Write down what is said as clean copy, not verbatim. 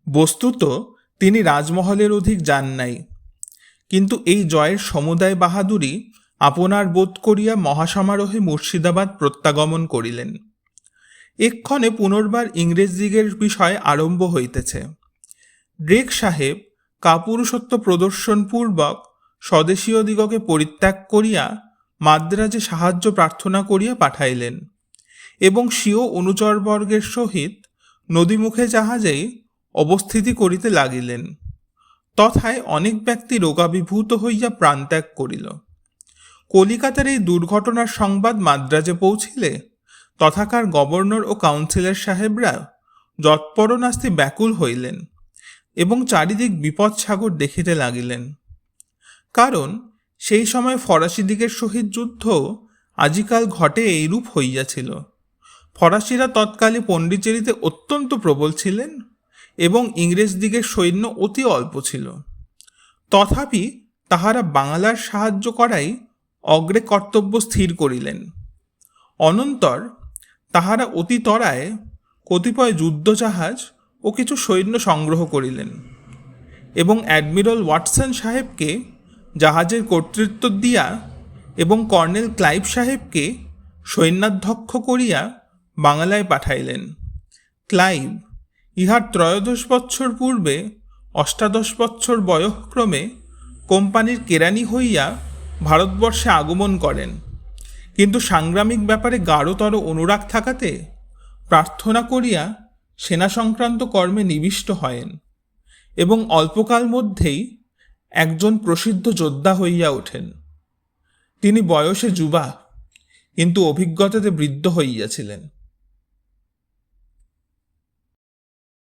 বস্তুত তিনি রাজমহলের অধিক যান নাই, কিন্তু এই জয়ের সমুদায় বাহাদুরি আপনার বোধ করিয়া মহাসমারোহে মুর্শিদাবাদ প্রত্যাগমন করিলেন। এক্ষণে পুনর্বার ইংরেজদিগের বিষয় আরম্ভ হইতেছে। ড্রেক সাহেব কাপুরুষত্ব প্রদর্শনপূর্বক স্বদেশীয়দিগকে পরিত্যাগ করিয়া মাদ্রাজে সাহায্য প্রার্থনা করিয়া পাঠাইলেন এবং স্বীয় অনুচরবর্গের সহিত নদীমুখে জাহাজেই অবস্থিতি করিতে লাগিলেন। তথায় অনেক ব্যক্তি রোগাভিভূত হইয়া প্রাণত্যাগ করিল। কলিকাতার এই দুর্ঘটনার সংবাদ মাদ্রাজে পৌঁছিলে তথাকার গভর্নর ও কাউন্সিলর সাহেবরা যৎপরনাস্তি ব্যাকুল হইলেন এবং চারিদিক বিপদ সাগর দেখিতে লাগিলেন। কারণ সেই সময় ফরাসিদিগের সহিত যুদ্ধ আজিকাল ঘটে এইরূপ হইয়াছিল। ফরাসিরা তৎকালে পণ্ডিচেরিতে অত্যন্ত প্রবল ছিলেন এবং ইংরেজদিগের সৈন্য অতি অল্প ছিল। তথাপি তাহারা বাংলার সাহায্য করাই অগ্রে কর্তব্য স্থির করিলেন। অনন্তর তাহারা অতি ত্বরায় কতিপয় যুদ্ধজাহাজ ও কিছু সৈন্য সংগ্রহ করিলেন এবং অ্যাডমিরাল ওয়াটসন সাহেবকে জাহাজের কর্তৃত্ব দিয়া এবং কর্নেল ক্লাইভ সাহেবকে সৈন্যাধ্যক্ষ করিয়া বাংলায় পাঠাইলেন। ক্লাইভ ইহার 13 বৎসর পূর্বে 18 বৎসর বয়ঃক্রমে কোম্পানির কেরানি হইয়া ভারতবর্ষে আগমন করেন, কিন্তু সাংগ্রামিক ব্যাপারে গাঢ়তর অনুরাগ থাকাতে প্রার্থনা করিয়া সেনা সংক্রান্ত কর্মে নিবিষ্ট হয়েন এবং অল্পকাল মধ্যেই একজন প্রসিদ্ধ যোদ্ধা হইয়া ওঠেন। তিনি বয়সে যুবা কিন্তু অভিজ্ঞতাতে বৃদ্ধ হইয়াছিলেন।